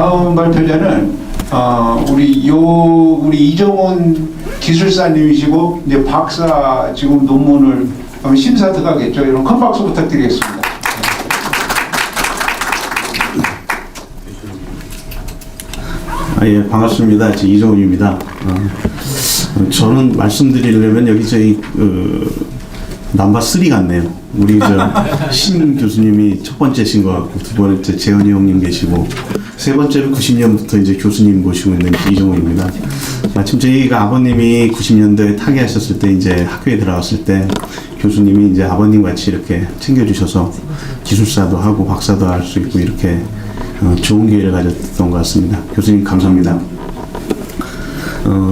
다음 발표자는 우리 이정원 기술사님이시고 이제 박사 지금 논문을 심사 들어가겠죠. 이런 큰 박수 부탁드리겠습니다. 예, 반갑습니다. 이정훈입니다. 저는 말씀드리려면 여기 저희 넘버 3 같네요. 우리 신 교수님이 첫 번째신 것 같고, 두 번째 재현이 형님 계시고, 세 번째로 90년부터 이제 교수님 모시고 있는 이정훈입니다. 마침 저희가 아버님이 90년대에 타계하셨을 때 이제 학교에 들어갔을 때 교수님이 이제 아버님 같이 이렇게 챙겨주셔서 기술사도 하고 박사도 할 수 있고 이렇게 좋은 기회를 가졌던 것 같습니다. 교수님 감사합니다.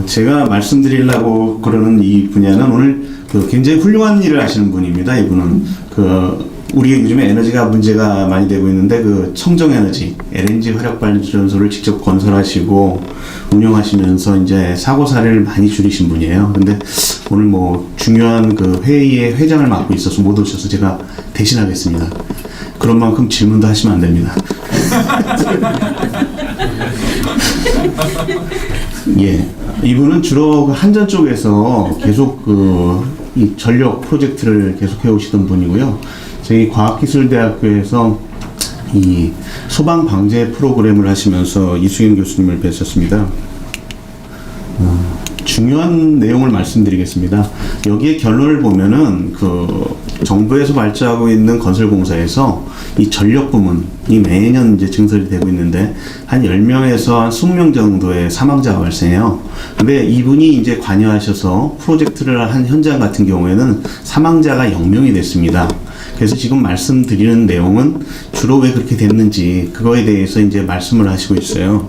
제가 말씀드리려고 그러는 이 분야는 오늘 굉장히 훌륭한 일을 하시는 분입니다. 이분은 우리 요즘에 에너지가 문제가 많이 되고 있는데 청정에너지 LNG 화력발전소를 직접 건설하시고 운영하시면서 이제 사고 사례를 많이 줄이신 분이에요. 근데 오늘 뭐 중요한 회의의 회장을 맡고 있어서 못 오셔서 제가 대신하겠습니다. 그런 만큼 질문도 하시면 안 됩니다. 예, 이분은 주로 한전 쪽에서 계속 이 전력 프로젝트를 계속 해오시던 분이고요. 저희 과학기술대학교에서 이 소방 방제 프로그램을 하시면서 이수경 교수님을 뵀었습니다. 중요한 내용을 말씀드리겠습니다. 여기에 결론을 보면은 정부에서 발주하고 있는 건설공사에서 이 전력 부문이 매년 이제 증설이 되고 있는데 한 10명에서 한 20명 정도의 사망자가 발생해요. 근데 이분이 이제 관여하셔서 프로젝트를 한 현장 같은 경우에는 사망자가 0명이 됐습니다. 그래서 지금 말씀드리는 내용은 주로 왜 그렇게 됐는지 그거에 대해서 이제 말씀을 하시고 있어요.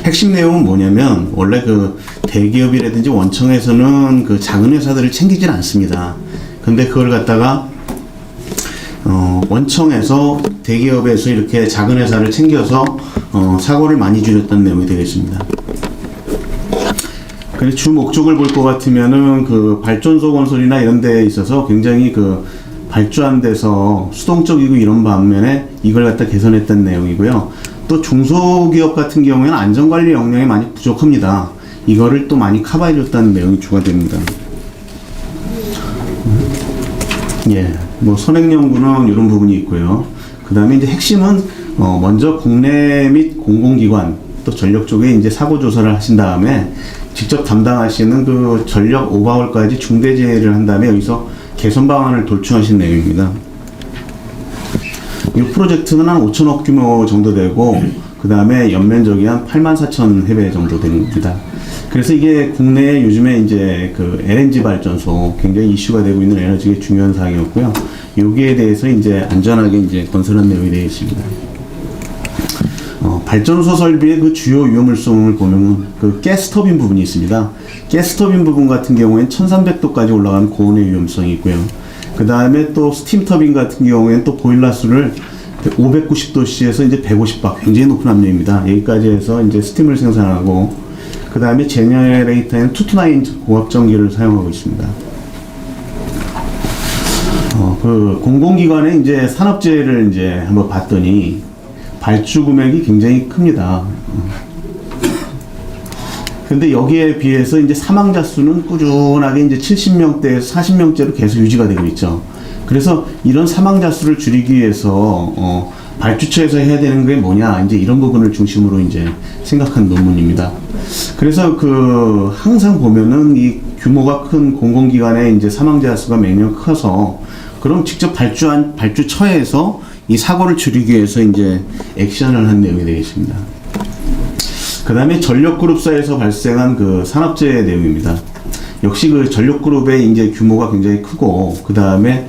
핵심 내용은 뭐냐면 원래 대기업이라든지 원청에서는 작은 회사들을 챙기질 않습니다. 근데 그걸 갖다가 원청에서 대기업에서 이렇게 작은 회사를 챙겨서 사고를 많이 줄였다는 내용이 되겠습니다. 그래서 주 목적을 볼 것 같으면은 발전소 건설이나 이런 데에 있어서 굉장히 발주한 데서 수동적이고 이런 반면에 이걸 갖다 개선했다는 내용이고요. 또 중소기업 같은 경우에는 안전관리 역량이 많이 부족합니다. 이거를 또 많이 커버해줬다는 내용이 추가됩니다. 예, 뭐 선행연구는 이런 부분이 있고요. 그 다음에 이제 핵심은 먼저 국내 및 공공기관 또 전력 쪽에 이제 사고 조사를 하신 다음에 직접 담당하시는 전력 오버홀까지 중대재해를 한 다음에 여기서 개선 방안을 도출하신 내용입니다. 이 프로젝트는 한 5천억 규모 정도 되고 그 다음에 연면적이 한 84,000해배 정도 됩니다. 그래서 이게 국내에 요즘에 이제 LNG 발전소 굉장히 이슈가 되고 있는 에너지의 중요한 사항이었고요. 여기에 대해서 이제 안전하게 이제 건설한 내용이 되어 있습니다. 발전소 설비의 주요 위험물성을 보면 가스터빈 부분이 있습니다. 가스터빈 부분 같은 경우에는 1300도까지 올라가는 고온의 위험성이 있고요. 그 다음에 또 스팀 터빈 같은 경우에는 또 보일러 수를 590도씨에서 이제 150바 굉장히 높은 압력입니다. 여기까지 해서 이제 스팀을 생산하고 그 다음에 제너레이터에는 229 고압전기를 사용하고 있습니다. 공공기관의 이제 산업재해를 이제 한번 봤더니 발주 금액이 굉장히 큽니다. 근데 여기에 비해서 이제 사망자 수는 꾸준하게 이제 70명대에서 40명대로 계속 유지가 되고 있죠. 그래서 이런 사망자 수를 줄이기 위해서 발주처에서 해야 되는 게 뭐냐 이제 이런 부분을 중심으로 이제 생각한 논문입니다. 그래서 항상 보면은 이 규모가 큰 공공기관의 이제 사망자 수가 매년 커서 그럼 직접 발주한 발주처에서 이 사고를 줄이기 위해서 이제 액션을 한 내용이 되겠습니다. 그 다음에 전력그룹사에서 발생한 산업재해 내용입니다. 역시 전력그룹의 이제 규모가 굉장히 크고, 그 다음에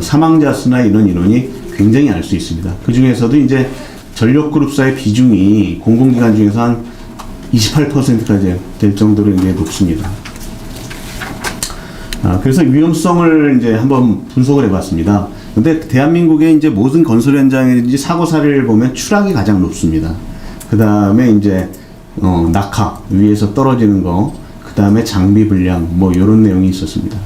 사망자 수나 이런 인원이 굉장히 알 수 있습니다. 그 중에서도 이제 전력그룹사의 비중이 공공기관 중에서 한 28%까지 될 정도로 이제 높습니다. 그래서 위험성을 이제 한번 분석을 해봤습니다. 근데 대한민국의 이제 모든 건설 현장이든지 사고 사례를 보면 추락이 가장 높습니다. 그 다음에 이제 낙하 위에서 떨어지는 거, 그 다음에 장비 불량 뭐 이런 내용이 있었습니다.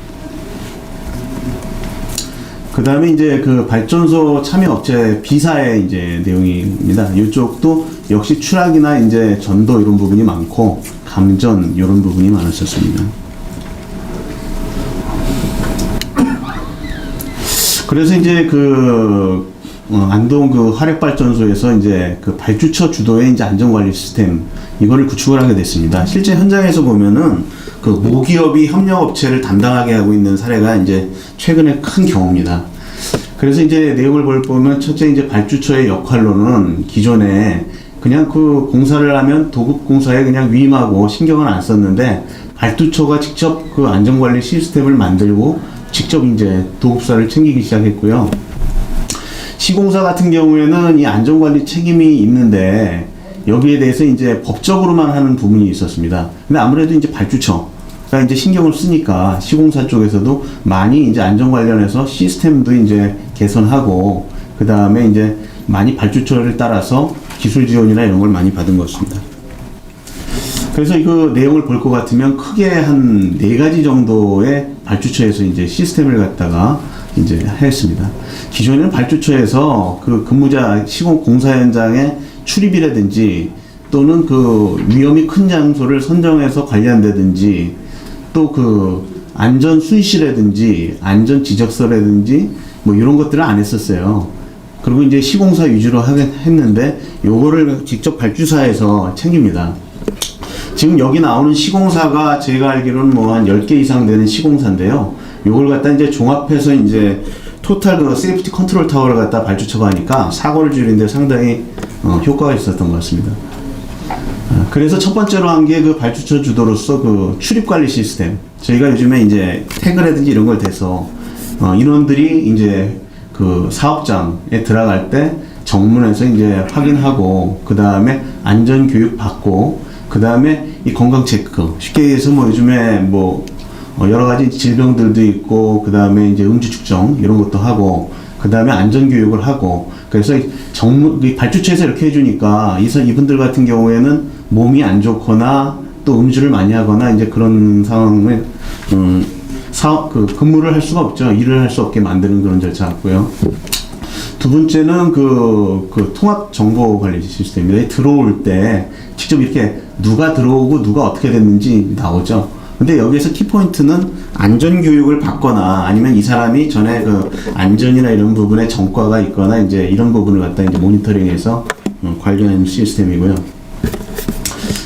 그 그 다음에 이제 그 발전소 참여 업체 B사의 이제 내용입니다. 이쪽도 역시 추락이나 이제 전도 이런 부분이 많고, 감전 이런 부분이 많았었습니다. 그래서 이제 그 안동 그 화력발전소에서 이제 그 발주처 주도의 이제 안전관리 시스템 이거를 구축을 하게 됐습니다. 실제 현장에서 보면은 그 모기업이 협력업체를 담당하게 하고 있는 사례가 이제 최근에 큰 경우입니다. 그래서 이제 내용을 보면 첫째 이제 발주처의 역할로는 기존에 그냥 그 공사를 하면 도급공사에 그냥 위임하고 신경을 안 썼는데, 발주처가 직접 그 안전관리 시스템을 만들고 직접 이제 도급사를 챙기기 시작했고요. 시공사 같은 경우에는 이 안전관리 책임이 있는데 여기에 대해서 이제 법적으로만 하는 부분이 있었습니다. 근데 아무래도 이제 발주처가 이제 신경을 쓰니까 시공사 쪽에서도 많이 이제 안전 관련해서 시스템도 이제 개선하고, 그 다음에 이제 많이 발주처를 따라서 기술 지원이나 이런 걸 많이 받은 것 같습니다. 그래서 그 내용을 볼 것 같으면 크게 한 4가지 정도의 발주처에서 이제 시스템을 갖다가 이제 했습니다. 기존에는 발주처에서 그 근무자 시공 공사 현장에 출입이라든지 또는 그 위험이 큰 장소를 선정해서 관리한다든지, 또 그 안전 순시라든지 안전 지적서라든지 뭐 이런 것들을 안 했었어요. 그리고 이제 시공사 위주로 했는데 요거를 직접 발주사에서 챙깁니다. 지금 여기 나오는 시공사가 제가 알기로는 뭐 한 10개 이상 되는 시공사인데요. 요걸 갖다 이제 종합해서 이제 토탈 그 세이프티 컨트롤 타워를 갖다 발주처가 하니까 사고를 줄이는데 상당히 효과가 있었던 것 같습니다. 그래서 첫 번째로 한 게 그 발주처 주도로서 그 출입 관리 시스템. 저희가 요즘에 이제 태그라든지 이런 걸 대서 인원들이 이제 그 사업장에 들어갈 때 정문에서 이제 확인하고, 그 다음에 안전 교육 받고, 그 다음에 이 건강 체크. 쉽게 얘기해서 뭐 요즘에 뭐 여러 가지 질병들도 있고, 그 다음에 이제 음주 측정 이런 것도 하고, 그 다음에 안전 교육을 하고. 그래서 발주처에서 이렇게 해주니까 이분들 같은 경우에는 몸이 안 좋거나 또 음주를 많이 하거나 이제 그런 상황을 근무를 할 수가 없죠. 일을 할 수 없게 만드는 그런 절차였고요. 두 번째는 그 통합 정보 관리 시스템입니다. 들어올 때 직접 이렇게 누가 들어오고 누가 어떻게 됐는지 나오죠. 근데 여기에서 키포인트는 안전 교육을 받거나 아니면 이 사람이 전에 그 안전이나 이런 부분에 전과가 있거나 이제 이런 부분을 갖다 이제 모니터링해서 관리하는 시스템이고요.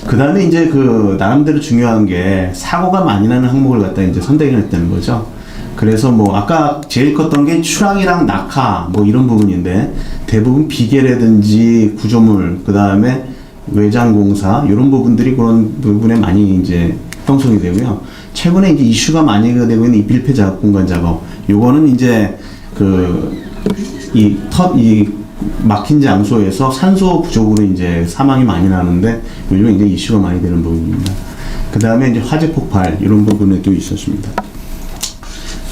그 다음에 이제 그 나름대로 중요한 게 사고가 많이 나는 항목을 갖다 이제 선택을 했다는 거죠. 그래서 뭐 아까 제일 컸던 게 추락이랑 낙하 뭐 이런 부분인데, 대부분 비계라든지 구조물, 그 다음에 외장 공사 이런 부분들이 그런 부분에 많이 이제 형성이 되고요. 최근에 이제 이슈가 많이 되고 있는 이 밀폐 작업 공간 작업. 요거는 이제 이 막힌 장소에서 산소 부족으로 이제 사망이 많이 나는데 요즘에 이제 이슈가 많이 되는 부분입니다. 그 다음에 이제 화재 폭발 이런 부분에도 있었습니다.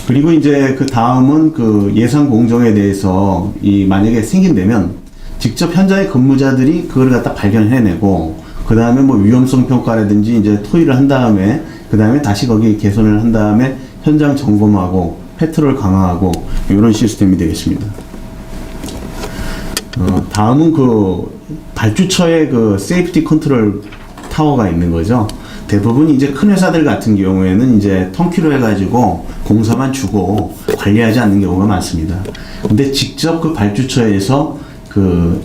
그리고 이제 그 다음은 그 예상 공정에 대해서 만약에 생긴다면 직접 현장의 근무자들이 그걸 갖다 발견해내고, 그 다음에 뭐 위험성 평가라든지 이제 토의를 한 다음에, 그 다음에 다시 거기 개선을 한 다음에 현장 점검하고 패트롤 강화하고 이런 시스템이 되겠습니다. 다음은 그 발주처의 그 세이프티 컨트롤 타워가 있는 거죠. 대부분 이제 큰 회사들 같은 경우에는 이제 턴키로 해가지고 공사만 주고 관리하지 않는 경우가 많습니다. 근데 직접 그 발주처에서 그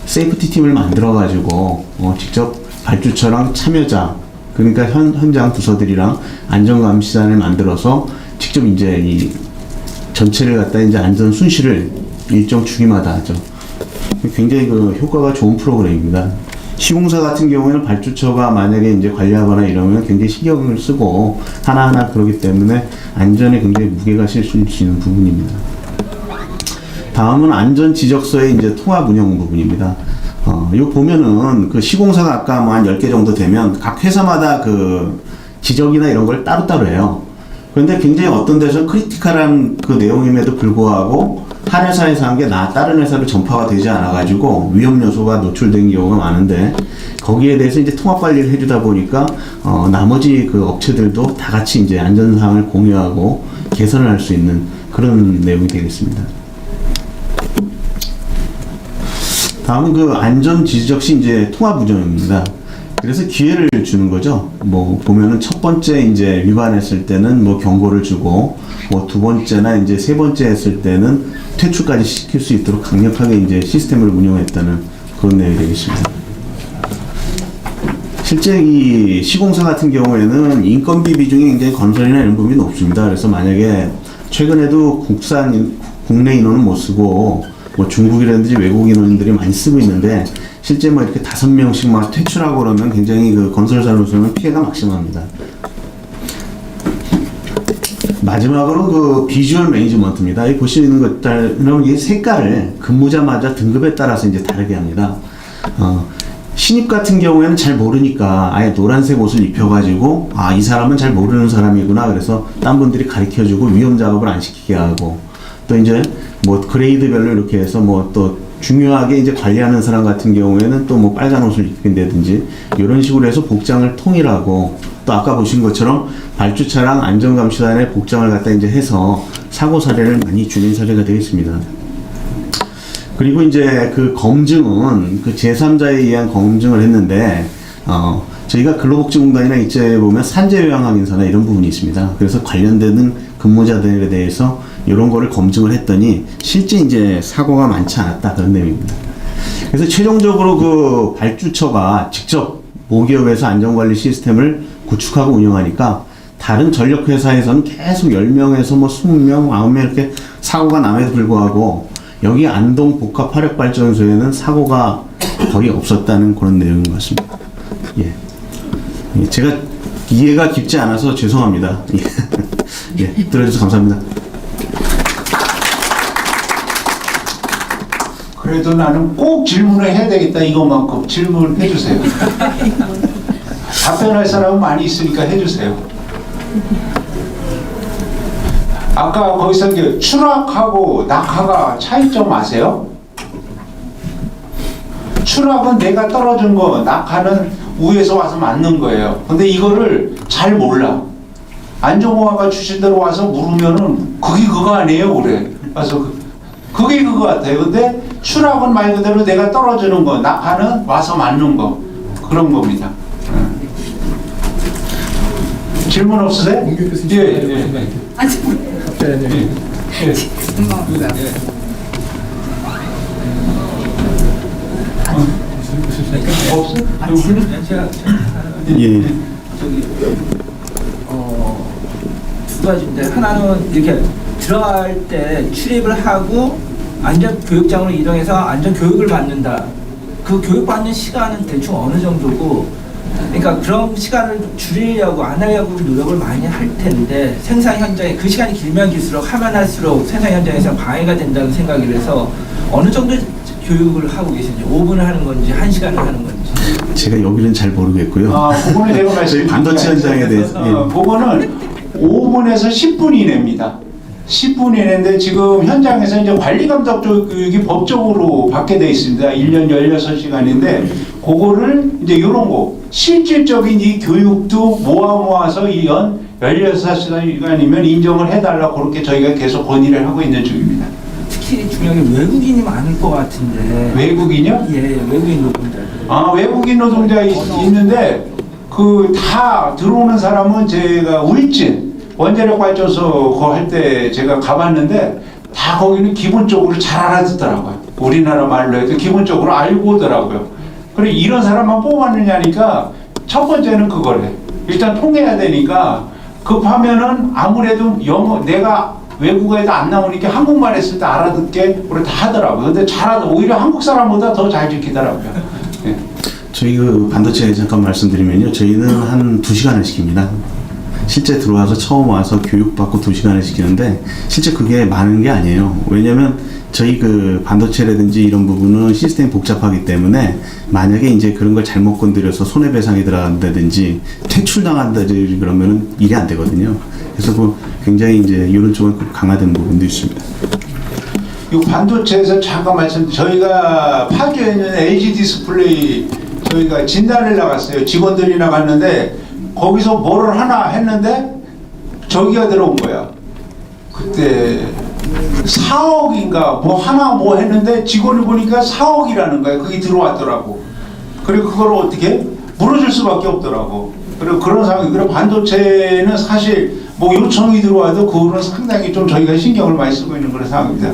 세이프티 팀을 만들어가지고 직접 발주처랑 참여자, 그러니까 현장 부서들이랑 안전감시단을 만들어서 직접 이제 이 전체를 갖다 이제 안전 순시를 일정 주기마다 하죠. 굉장히 그 효과가 좋은 프로그램입니다. 시공사 같은 경우에는 발주처가 만약에 이제 관리하거나 이러면 굉장히 신경을 쓰고 하나하나 그러기 때문에 안전에 굉장히 무게가 실릴 수 있는 부분입니다. 다음은 안전 지적서의 이제 통합 운영 부분입니다. 요 보면은 그 시공사가 아까 뭐 한 10개 정도 되면 각 회사마다 그 지적이나 이런 걸 따로따로 해요. 그런데 굉장히 어떤 데서 크리티컬한 그 내용임에도 불구하고 한 회사에서 한 게 다른 회사로 전파가 되지 않아가지고 위험 요소가 노출된 경우가 많은데, 거기에 대해서 이제 통합 관리를 해주다 보니까 나머지 그 업체들도 다 같이 이제 안전사항을 공유하고 개선을 할 수 있는 그런 내용이 되겠습니다. 다음은 그 안전 지적 시 이제 통합 운영입니다. 그래서 기회를 주는 거죠. 뭐 보면은 첫 번째 이제 위반했을 때는 뭐 경고를 주고 뭐 두 번째나 이제 세 번째 했을 때는 퇴출까지 시킬 수 있도록 강력하게 이제 시스템을 운영했다는 그런 내용이 되겠습니다. 실제 이 시공사 같은 경우에는 인건비 비중이 굉장히 건설이나 이런 부분이 높습니다. 그래서 만약에 최근에도 국내 인원은 못 쓰고 뭐 중국이라든지 외국 인원들이 많이 쓰고 있는데 실제 뭐 이렇게 5명씩 막 퇴출하고 그러면 굉장히 그 건설사로서는 피해가 막심합니다. 마지막으로 그 비주얼 매니지먼트입니다. 이 보시는 것처럼 이 색깔을 근무자마다 등급에 따라서 이제 다르게 합니다. 신입 같은 경우에는 잘 모르니까 아예 노란색 옷을 입혀가지고 이 사람은 잘 모르는 사람이구나 그래서 딴 분들이 가르쳐주고 위험 작업을 안 시키게 하고 또 이제 뭐 그레이드별로 이렇게 해서 뭐 또 중요하게 이제 관리하는 사람 같은 경우에는 또 뭐 빨간 옷을 입힌다든지 이런 식으로 해서 복장을 통일하고 또 아까 보신 것처럼 발주차랑 안전감시단의 복장을 갖다 이제 해서 사고 사례를 많이 줄인 사례가 되겠습니다. 그리고 이제 그 검증은 그 제3자에 의한 검증을 했는데 저희가 근로복지공단이나 이쪽에 보면 산재요양 확인서나 이런 부분이 있습니다. 그래서 관련되는 근무자들에 대해서 이런 거를 검증을 했더니 실제 이제 사고가 많지 않았다 그런 내용입니다. 그래서 최종적으로 그 발주처가 직접 모기업에서 안전관리 시스템을 구축하고 운영하니까 다른 전력회사에서는 계속 10명에서 뭐 20명, 9명 이렇게 사고가 남에도 불구하고 여기 안동 복합 화력발전소에는 사고가 거의 없었다는 그런 내용인 것 같습니다. 예. 제가 이해가 깊지 않아서 죄송합니다. 예. 들어주셔서 감사합니다. 그래도 나는 꼭 질문을 해야 되겠다 이것만큼 질문해 주세요. 답변할 사람은 많이 있으니까 해주세요. 아까 거기서 이제 추락하고 낙하가 차이점 아세요? 추락은 내가 떨어진 거, 낙하는 위에서 와서 맞는 거예요. 근데 이거를 잘 몰라. 안전공학과 출신들 와서 물으면은 그게 그거 아니에요, 그래. 그래서 그게 그거 같아요. 근데 추락은 말 그대로 내가 떨어지는 거, 낙하는 와서 맞는 거 그런 겁니다. 질문 없으세요? 예. 아직 없어? 예. 두 가지인데 하나는 이렇게 들어갈 때 출입을 하고 안전교육장으로 이동해서 안전교육을 받는다. 그 교육받는 시간은 대충 어느 정도고 그러니까 그런 시간을 줄이려고 안 하려고 노력을 많이 할 텐데 생산 현장에 그 시간이 길면 길수록 하면 할수록 생산 현장에서 방해가 된다는 생각이 해서 어느 정도 교육을 하고 계신지 5분을 하는 건지 1시간을 하는 건지 제가 여기는 잘 모르겠고요. 그거는 내가 저희 반도체 현장에 대해서 그거는 5분에서 10분 이내입니다. 10분 이내인데 지금 현장에서 이제 관리감독 교육이 법적으로 받게 돼 있습니다. 1년 16시간인데 그거를 이제 이런 거 실질적인 이 교육도 모아서 이 연 16시간이면 인정을 해달라고 그렇게 저희가 계속 건의를 하고 있는 중입니다. 특히 중요한 게 외국인이 많을 것 같은데 외국인이요? 예, 외국인 노동자들 외국인 노동자 있는데 그 다 들어오는 사람은 제가 울진 원자력 발전소 그거 할 때 제가 가봤는데 다 거기는 기본적으로 잘 알아듣더라고요. 우리나라 말로 해도 기본적으로 알고 오더라고요. 그래 이런 사람만 뽑았느냐니까 첫 번째는 그거래. 일단 통해야 되니까 급하면은 아무래도 영어 내가 외국어에도 안 나오니까 한국말 했을 때 알아듣게 우리 다 하더라고요. 근데 오히려 한국 사람보다 더 잘 지키더라고요. 예. 저희 그 반도체 잠깐 말씀드리면요. 저희는 한 2시간을 시킵니다. 실제 들어와서 처음 와서 교육받고 2시간을 시키는데 실제 그게 많은 게 아니에요. 왜냐면 저희 그 반도체라든지 이런 부분은 시스템이 복잡하기 때문에 만약에 이제 그런 걸 잘못 건드려서 손해배상이 들어간다든지 퇴출당한다든지 그러면은 일이 안 되거든요. 그래서 그 굉장히 이제 이런 쪽은 강화된 부분도 있습니다. 이 반도체에서 잠깐 저희가 파주에 있는 LG 디스플레이 저희가 진단을 나갔어요. 직원들이 나갔는데 거기서 뭐를 하나 했는데 저기가 들어온 거야. 그때 4억인가 뭐 하나 뭐 했는데 직원이 보니까 4억이라는 거예요. 그게 들어왔더라고. 그리고 그걸 어떻게 물어줄 수밖에 없더라고. 그리고 그런 상황이. 그리고 반도체는 사실 뭐 요청이 들어와도 그거는 상당히 좀 저희가 신경을 많이 쓰고 있는 그런 상황입니다.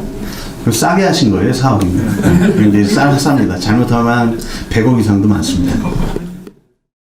그 싸게 하신 거예요, 4억이면. 이제 쌉니다. 잘못하면 100억 이상도 많습니다.